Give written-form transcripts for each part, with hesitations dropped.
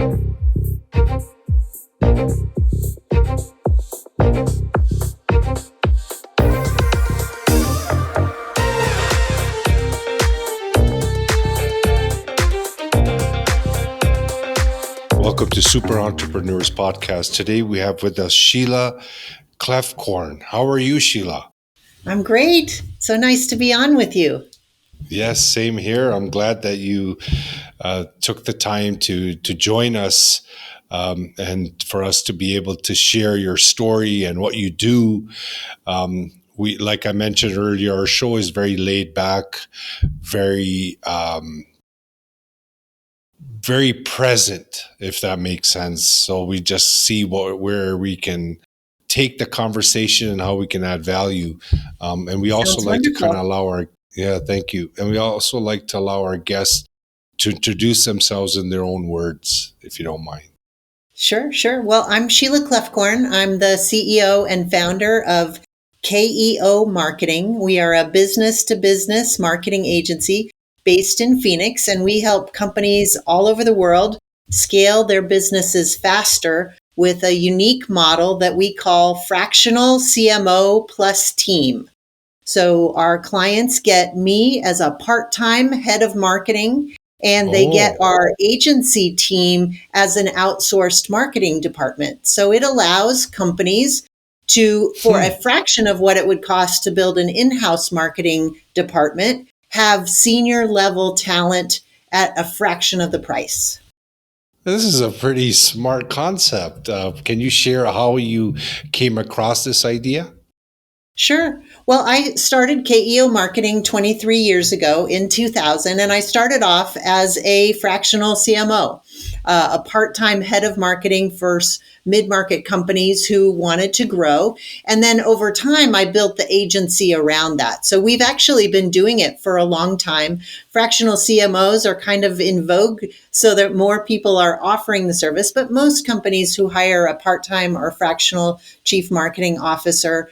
Welcome to Super Entrepreneurs Podcast. Today we have with us Sheila Kloefkorn. How are you, Sheila? I'm great. So nice to be on with you. Yes, same here. I'm glad that you took the time to join us and for us to be able to share your story and what you do. We, like I mentioned earlier, our show is very laid back, very very present, if that makes sense. So we just see where we can take the conversation and how we can add value. And we also Sounds like to wonderful. kind of allow thank you. And we also like to allow our guests to introduce themselves in their own words, if you don't mind. Sure. Well, I'm Sheila Kloefkorn. I'm the CEO and founder of KEO Marketing. We are a business-to-business marketing agency based in Phoenix, and we help companies all over the world scale their businesses faster with a unique model that we call fractional CMO plus team. So our clients get me as a part-time head of marketing, and they get our agency team as an outsourced marketing department. So it allows companies to, for a fraction of what it would cost to build an in-house marketing department, have senior level talent at a fraction of the price. This is a pretty smart concept. Can you share how you came across this idea? Sure. Well, I started KEO Marketing 23 years ago in 2000, and I started off as a fractional CMO, a part-time head of marketing for mid-market companies who wanted to grow. And then over time, I built the agency around that. So we've actually been doing it for a long time. Fractional CMOs are kind of in vogue so that more people are offering the service, but most companies who hire a part-time or fractional chief marketing officer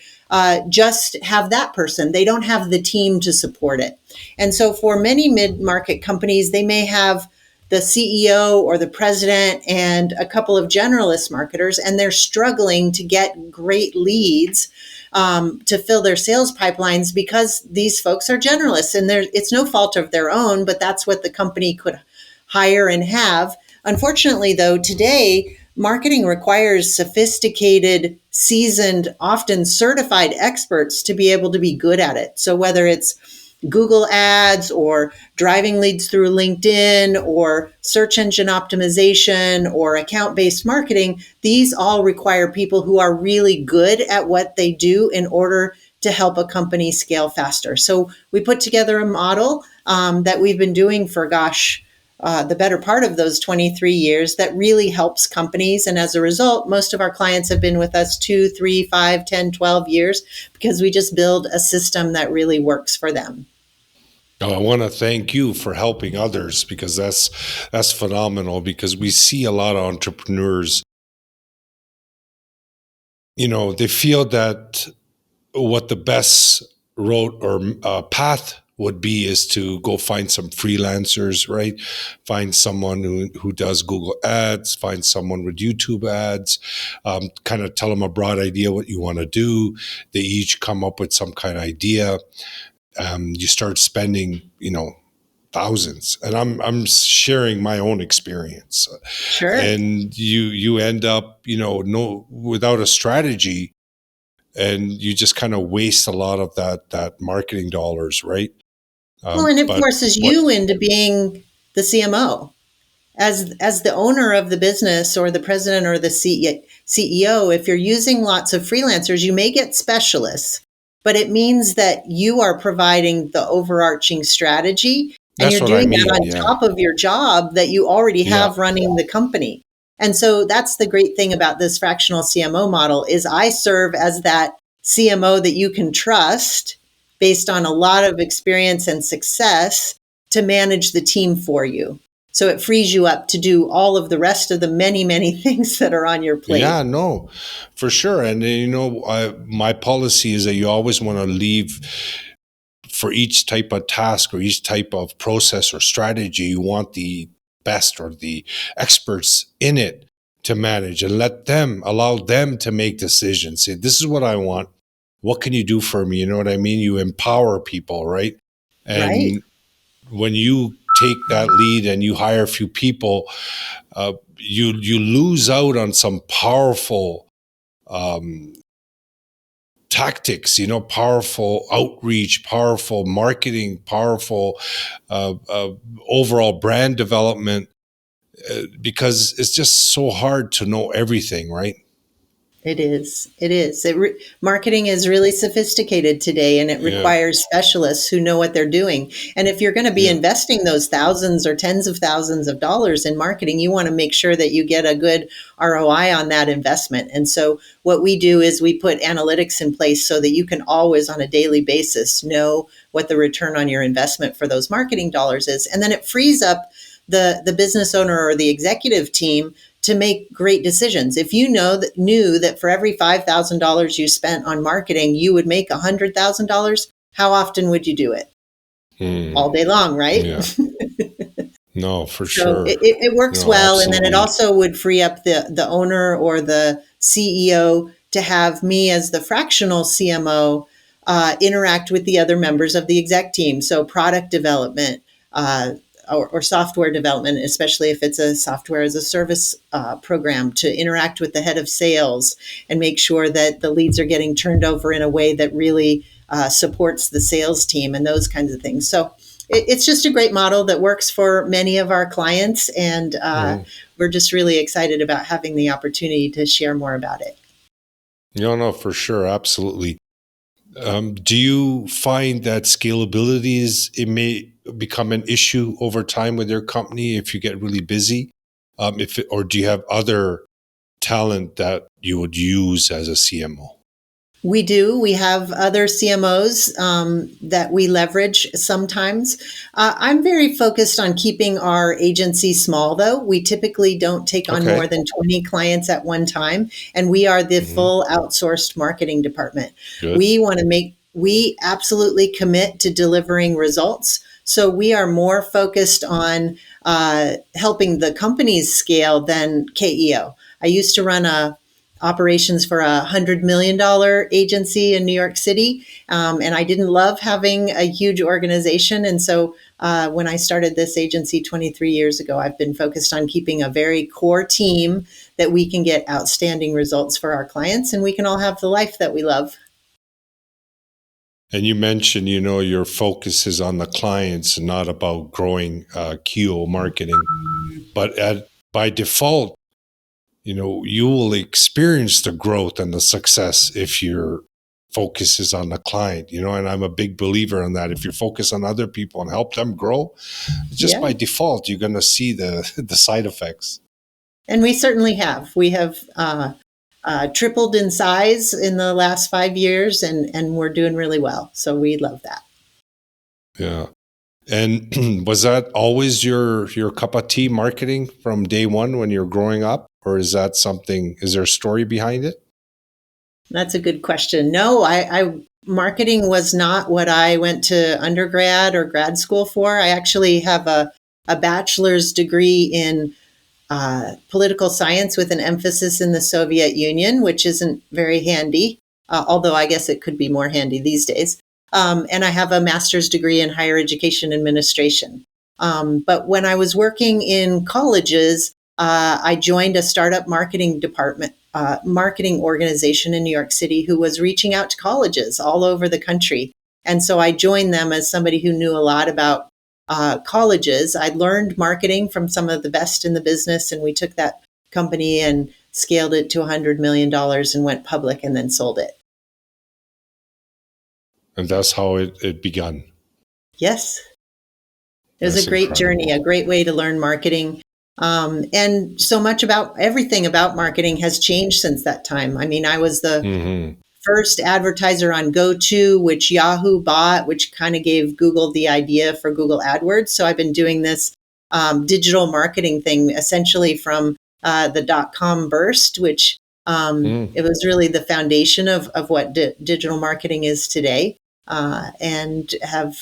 just have that person. They don't have the team to support it. And so for many mid-market companies, they may have the CEO or the president and a couple of generalist marketers, and they're struggling to get great leads to fill their sales pipelines because these folks are generalists, and it's no fault of their own, but that's what the company could hire and have. Unfortunately, though, today, marketing requires sophisticated, seasoned, often certified experts to be able to be good at it. So whether it's Google ads or driving leads through LinkedIn or search engine optimization or account-based marketing, these all require people who are really good at what they do in order to help a company scale faster. So we put together a model that we've been doing for, the better part of those 23 years that really helps companies. And as a result, most of our clients have been with us 2, 3, 5, 10, 12 years because we just build a system that really works for them. I want to thank you for helping others because that's phenomenal, because we see a lot of entrepreneurs, they feel that what the best road or path would be is to go find some freelancers, right? Find someone who does Google ads, find someone with YouTube ads, kind of tell them a broad idea what you want to do. They each come up with some kind of idea. You start spending, thousands, and I'm sharing my own experience. Sure. And you end up, without a strategy, and you just kind of waste a lot of that marketing dollars, right? Well, and it forces you into being the CMO. As the owner of the business or the president or the CEO, if you're using lots of freelancers, you may get specialists, but it means that you are providing the overarching strategy, and you're doing that on top of your job that you already have running the company. And so that's the great thing about this fractional CMO model is I serve as that CMO that you can trust based on a lot of experience and success to manage the team for you. So it frees you up to do all of the rest of the many, many things that are on your plate. Yeah, no, for sure. And, my policy is that you always want to leave for each type of task or each type of process or strategy, you want the best or the experts in it to manage, and allow them to make decisions. Say, this is what I want. What can you do for me? You know what I mean? You empower people, right? Right. And when you take that lead and you hire a few people, you lose out on some powerful tactics, powerful outreach, powerful marketing, powerful overall brand development, because it's just so hard to know everything, right? It is. It is. Marketing is really sophisticated today, and it Yeah, requires specialists who know what they're doing. And if you're going to be yeah. investing those thousands or tens of thousands of dollars in marketing, you want to make sure that you get a good ROI on that investment. And so, what we do is we put analytics in place so that you can always, on a daily basis, know what the return on your investment for those marketing dollars is. And then it frees up the business owner or the executive team to make great decisions. If you knew that for every $5,000 you spent on marketing, you would make $100,000, how often would you do it? All Mm, day long, right? yeah. No, for So sure. it works No, well. And then it absolutely. also would free up the owner or the CEO to have me as the fractional CMO interact with the other members of the exec team. So product development, or software development, especially if it's a software as a service program, to interact with the head of sales and make sure that the leads are getting turned over in a way that really supports the sales team and those kinds of things. So it's just a great model that works for many of our clients. And Mhm. we're just really excited about having the opportunity to share more about it. No, for sure. Absolutely. Do you find that it may become an issue over time with your company if you get really busy? Or do you have other talent that you would use as a CMO? We do. We have other CMOs that we leverage sometimes. I'm very focused on keeping our agency small, though. We typically don't take on more Okay. than 20 clients at one time, and we are the Hmm. full outsourced marketing department. Good. We absolutely commit to delivering results. So we are more focused on helping the companies scale than KEO. I used to run operations for $100 million agency in New York City. And I didn't love having a huge organization. And so when I started this agency 23 years ago, I've been focused on keeping a very core team that we can get outstanding results for our clients and we can all have the life that we love. And you mentioned, your focus is on the clients and not about growing KEO marketing. But by default, you will experience the growth and the success if your focus is on the client, and I'm a big believer in that. If you focus on other people and help them grow, just Yeah. by default, you're going to see the, the side effects. And we certainly have. We have tripled in size in the last 5 years, and we're doing really well. So we love that. Yeah. And was that always your cup of tea, marketing, from day one when you're growing up? Or is there a story behind it? That's a good question. No, marketing was not what I went to undergrad or grad school for. I actually have a bachelor's degree in political science with an emphasis in the Soviet Union, which isn't very handy, although I guess it could be more handy these days. And I have a master's degree in higher education administration. But when I was working in colleges, I joined a startup marketing organization in New York City who was reaching out to colleges all over the country. And so I joined them as somebody who knew a lot about colleges. I learned marketing from some of the best in the business, and we took that company and scaled it to $100 million and went public and then sold it. And that's how it began. Yes, it was a That's great journey, a incredible. great way to learn marketing. And so much about everything about marketing has changed since that time. I mean, I was the Hmm. first advertiser on GoTo, which Yahoo bought, which kind of gave Google the idea for Google AdWords. So I've been doing this digital marketing thing essentially from the .com burst, which it was really the foundation of what digital marketing is today, and have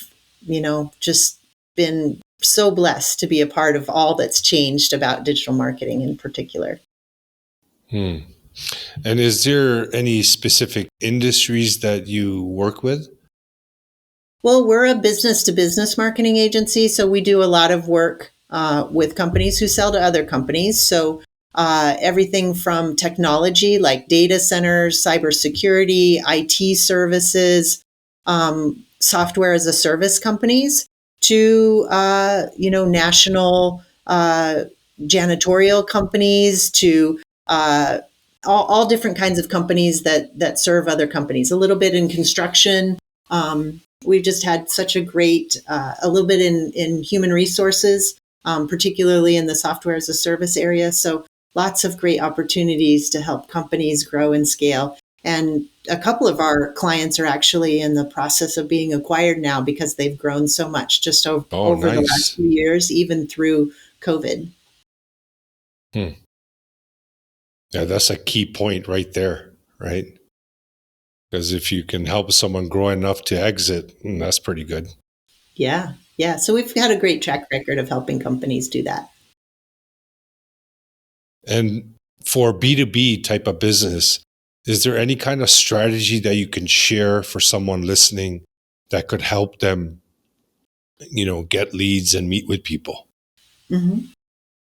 just been so blessed to be a part of all that's changed about digital marketing in particular. Hmm. And is there any specific industries that you work with? Well, we're a business to business marketing agency, so we do a lot of work with companies who sell to other companies. So everything from technology like data centers, cybersecurity, IT services, software as a service companies, to national janitorial companies, to all different kinds of companies that serve other companies. A little bit in construction. We've just had such a great, a little bit in human resources, particularly in the software as a service area. So lots of great opportunities to help companies grow and scale. And a couple of our clients are actually in the process of being acquired now because they've grown so much just Oh, over the last nice. few years, even through COVID. Hmm. Yeah, that's a key point right there, right? Because if you can help someone grow enough to exit, that's pretty good. Yeah. Yeah. So we've had a great track record of helping companies do that. And for B2B type of business, is there any kind of strategy that you can share for someone listening that could help them, get leads and meet with people? Mm-hmm.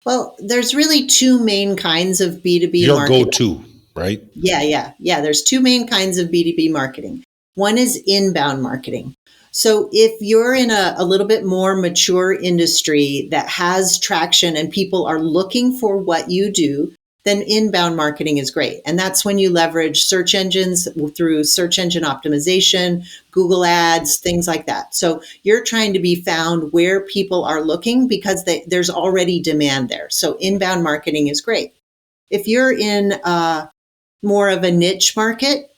Well, there's really two main kinds of B2B Your marketing. go-to, right? Yeah. There's two main kinds of B2B marketing. One is inbound marketing. So if you're in a little bit more mature industry that has traction and people are looking for what you do, then inbound marketing is great. And that's when you leverage search engines through search engine optimization, Google ads, things like that. So you're trying to be found where people are looking because there's already demand there. So inbound marketing is great. If you're in more of a niche market,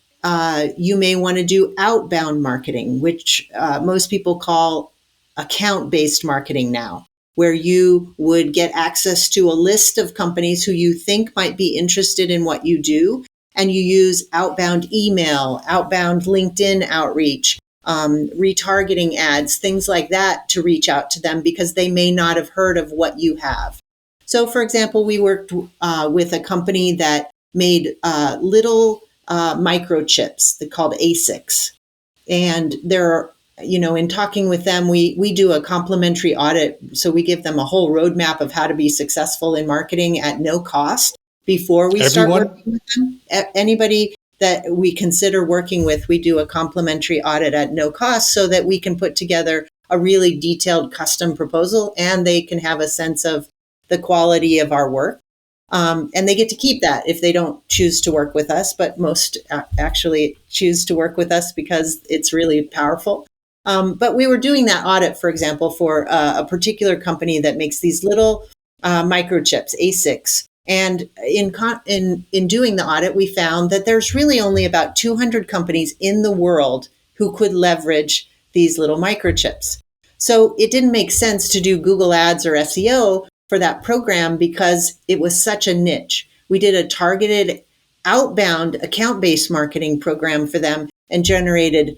you may want to do outbound marketing, which most people call account-based marketing now, where you would get access to a list of companies who you think might be interested in what you do, and you use outbound email, outbound LinkedIn outreach, retargeting ads, things like that to reach out to them because they may not have heard of what you have. So, for example, we worked with a company that made little microchips. They're called ASICs. And in talking with them, we do a complimentary audit. So we give them a whole roadmap of how to be successful in marketing at no cost before we start Everyone? working with them. Anybody that we consider working with, we do a complimentary audit at no cost so that we can put together a really detailed custom proposal and they can have a sense of the quality of our work. And they get to keep that if they don't choose to work with us, but most actually choose to work with us because it's really powerful. But we were doing that audit, for example, for a particular company that makes these little microchips, ASICs. And in doing the audit, we found that there's really only about 200 companies in the world who could leverage these little microchips. So it didn't make sense to do Google Ads or SEO for that program because it was such a niche. We did a targeted outbound account-based marketing program for them and generated,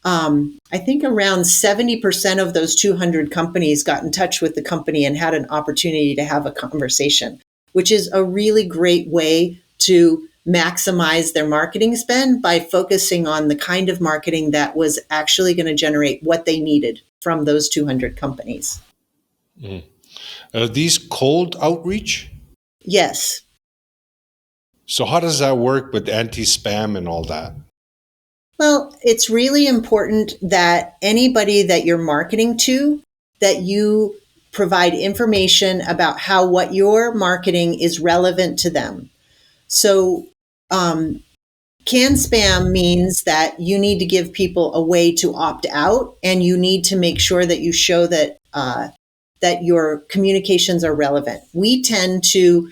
I think around 70% of those 200 companies got in touch with the company and had an opportunity to have a conversation, which is a really great way to maximize their marketing spend by focusing on the kind of marketing that was actually going to generate what they needed from those 200 companies. Mm. These cold outreach? Yes. So how does that work with anti-spam and all that? Well, it's really important that anybody that you're marketing to, that you provide information about how what you're marketing is relevant to them. So, canned spam means that you need to give people a way to opt out, and you need to make sure that you show that that your communications are relevant. We tend to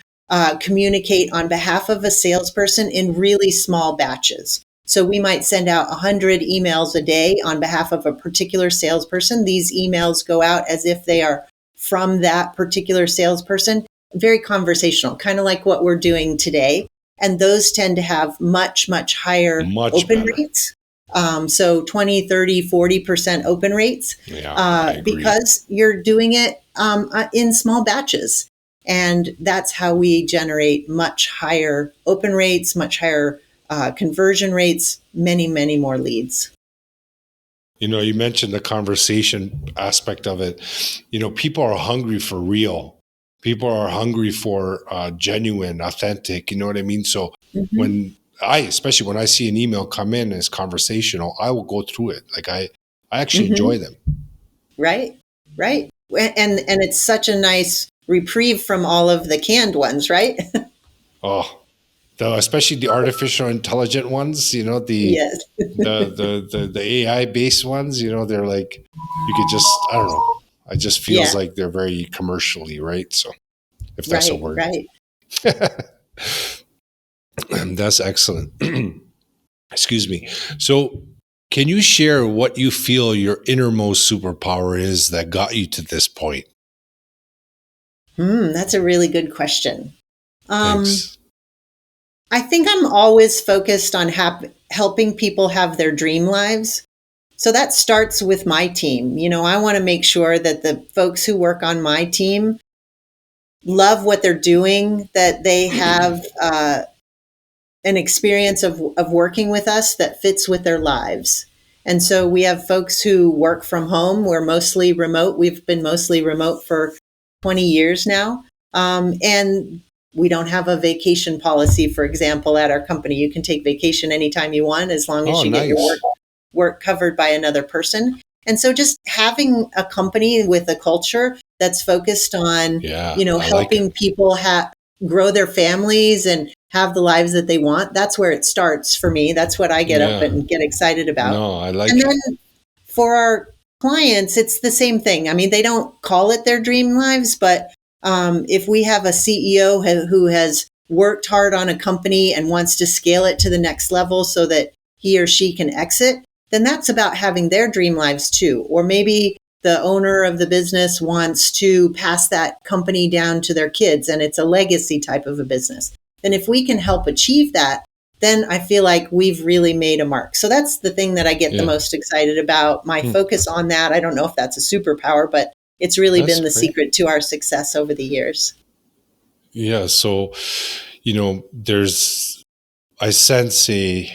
communicate on behalf of a salesperson in really small batches. So we might send out 100 emails a day on behalf of a particular salesperson. These emails go out as if they are from that particular salesperson, very conversational, kind of like what we're doing today. And those tend to have much, much higher Much open better. rates. So 20, 30, 40% open rates, Yeah, I agree. because you're doing it in small batches. And that's how we generate much higher open rates, much higher conversion rates, many, many more leads. You mentioned the conversation aspect of it. People are hungry for real. People are hungry for genuine, authentic. You know what I mean? So Mm-hmm. when especially when I see an email come in as conversational, I will go through it. Like I actually enjoy Mm-hmm. them. Right, right. And it's such a nice reprieve from all of the canned ones, right? Oh, especially the artificial intelligent ones. Yes. The AI based ones. They're like you could just I don't know. It just feels Yeah, like they're very commercially, right? So if that's a right, word. right. That's excellent. Excuse me. So, can you share what you feel your innermost superpower is that got you to this point? That's a really good question. Um, Thanks. I think I'm always focused on helping people have their dream lives. So that starts with my team. I want to make sure that the folks who work on my team love what they're doing, that they have an experience of working with us that fits with their lives. And so we have folks who work from home. We're mostly remote. We've been mostly remote for 20 years now. And we don't have a vacation policy, for example, at our company. You can take vacation anytime you want as long as Oh, you get your nice. work covered by another person. And so just having a company with a culture that's focused on, Yeah, I like it. helping people grow their families and have the lives that they want. That's where it starts for me. That's what I get up Yeah. and get excited about. No, I And like it. then for our clients, it's the same thing. I mean, they don't call it their dream lives, but if we have a CEO who has worked hard on a company and wants to scale it to the next level so that he or she can exit, then that's about having their dream lives too. Or maybe the owner of the business wants to pass that company down to their kids and it's a legacy type of a business. Then if we can help achieve that, then I feel like we've really made a mark. So that's the thing that I get the Yeah. most excited about. My Hmm. focus on that, I don't know if that's a superpower, but it's really That's been the great. secret to our success over the years. Yeah. So, there's I sense a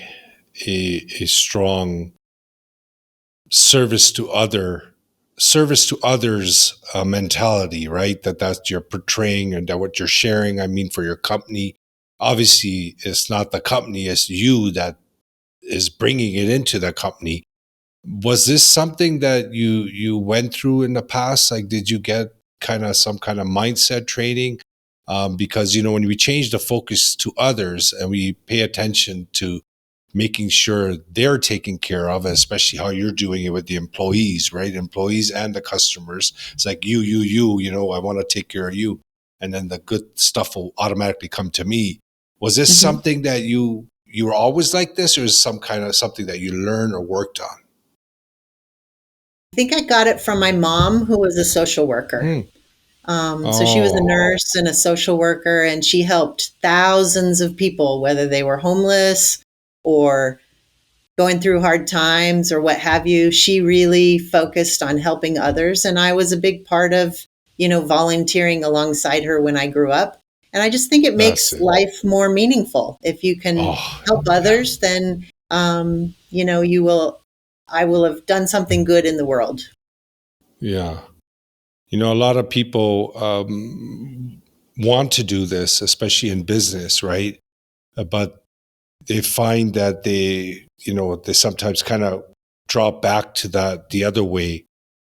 strong service to others mentality, right? That's you're portraying and that what you're sharing. I mean, for your company, obviously, it's not the company, it's you that is bringing it into the company. Was this something that you went through in the past? Like, did you get some kind of mindset training? Because when we change the focus to others and we pay attention to making sure they're taken care of, especially how you're doing it with the employees, right? Employees and the customers. It's like I want to take care of you. And then the good stuff will automatically come to me. Was this Mhm. something that you were always like this, or is some kind of something that you learned or worked on? I think I got it from my mom, who was a social worker. Hmm. So she was a Oh, nurse and a social worker, and she helped thousands of people, whether they were homeless or going through hard times or what have you. She really focused on helping others. And I was a big part of, volunteering alongside her when I grew up. And I just think it that's makes it. life more meaningful. If you can Oh, help yeah, others, then, I will have done something good in the world. yeah. A lot of people want to do this, especially in business, right? But they find that they sometimes kind of drop back to the other way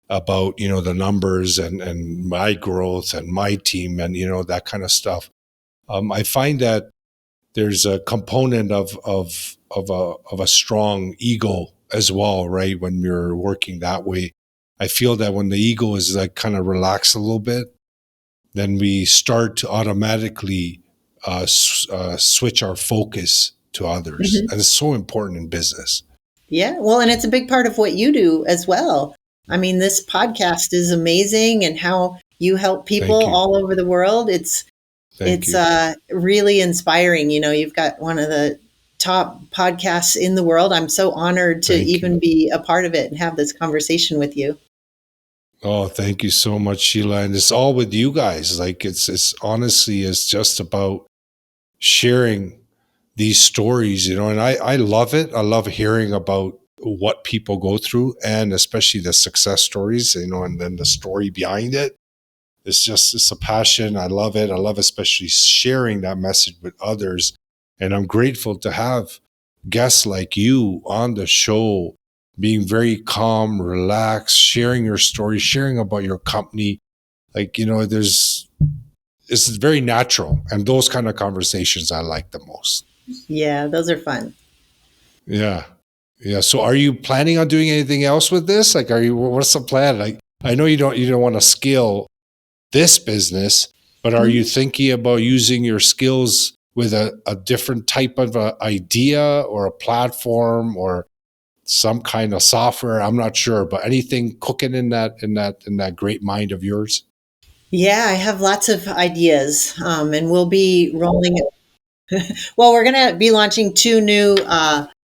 about the numbers and my growth and my team and that kind of stuff. I find that there's a component of a strong ego as well, right? When you're working that way, I feel that when the ego is like kind of relaxed a little bit, then we start to automatically switch our focus to others, Mhm. and it's so important in business. Yeah. Well, and it's a big part of what you do as well. I mean, this podcast is amazing and how you help people Thank you, all over the world. It's thank It's you. really inspiring. You've got one of the top podcasts in the world. I'm so honored to Thank you. even be a part of it and have this conversation with you. Oh, thank you so much, Sheila. And it's all with you guys. Like it's honestly, it's just about sharing these stories, and I love it. I love hearing about what people go through and especially the success stories, and then the story behind it. It's a passion. I love it. I love especially sharing that message with others. And I'm grateful to have guests like you on the show, being very calm, relaxed, sharing your story, sharing about your company. Like, it's very natural. And those kind of conversations I like the most. Yeah, those are fun. Yeah. Yeah. So are you planning on doing anything else with this? Like, what's the plan? Like, I know you don't want to scale this business, but are you thinking about using your skills with a different type of a idea or a platform or some kind of software? I'm not sure, but anything cooking in that great mind of yours? Yeah, I have lots of ideas, and we'll be rolling. Well, we're going to be launching two new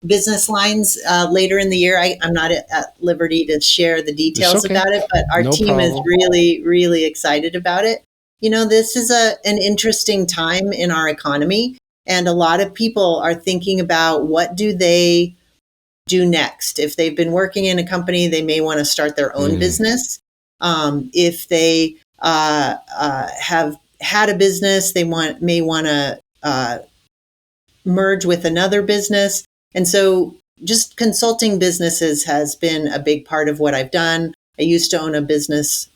business lines later in the year. I'm not at liberty to share the It's details okay. about it, but our No team is problem. really, really excited about it. This is an interesting time in our economy, and a lot of people are thinking about what do they do next. If they've been working in a company, they may want to start their own Mm, business. If they have had a business, they may want to merge with another business. And so just consulting businesses has been a big part of what I've done. I used to own a business,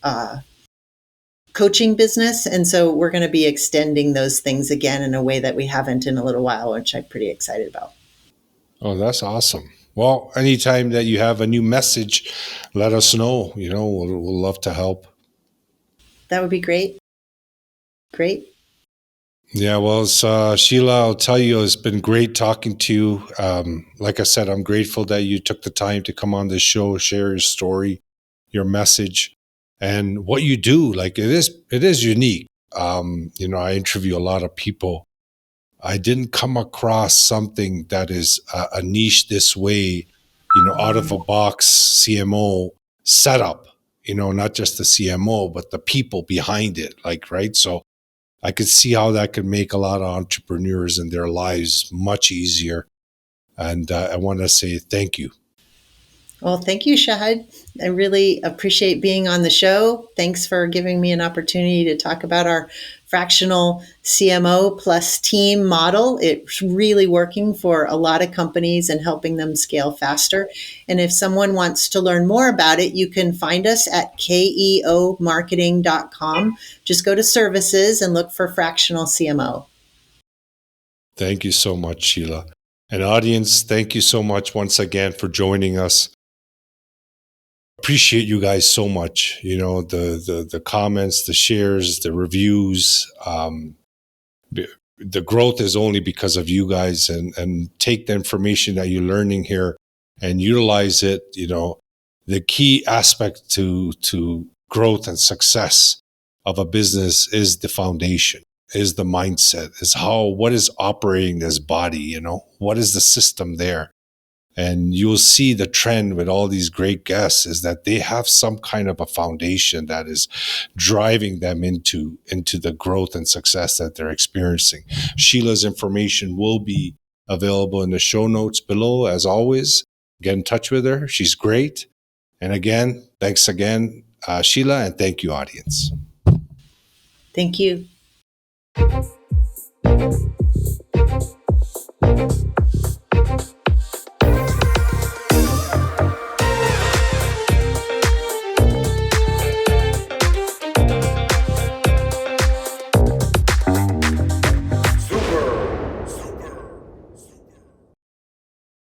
coaching business. And so we're going to be extending those things again in a way that we haven't in a little while, which I'm pretty excited about. oh, that's awesome. Well, anytime that you have a new message, let us know. We'll love to help. That would be great. Great. Yeah, well, Sheila, I'll tell you, it's been great talking to you. Like I said, I'm grateful that you took the time to come on this show, share your story, your message, and what you do. Like it is unique. I interview a lot of people. I didn't come across something that is a niche this way, out of a box CMO setup. Not just the CMO, but the people behind it. Like, right, so I could see how that could make a lot of entrepreneurs and their lives much easier. And I want to say thank you. Well, thank you, Shahid. I really appreciate being on the show. Thanks for giving me an opportunity to talk about our fractional CMO plus team model. It's really working for a lot of companies and helping them scale faster. And if someone wants to learn more about it, you can find us at keomarketing.com. Just go to services and look for fractional CMO. Thank you so much, Sheila. And audience, thank you so much once again for joining us. Appreciate you guys so much. The comments, the shares, the reviews. The growth is only because of you guys, and take the information that you're learning here and utilize it. The key aspect to growth and success of a business is the foundation, is the mindset, is what is operating this body, what is the system there. And you'll see the trend with all these great guests is that they have some kind of a foundation that is driving them into the growth and success that they're experiencing. Sheila's information will be available in the show notes below. As always, get in touch with her. She's great. And again, thanks again, Sheila, and thank you, audience. Thank you.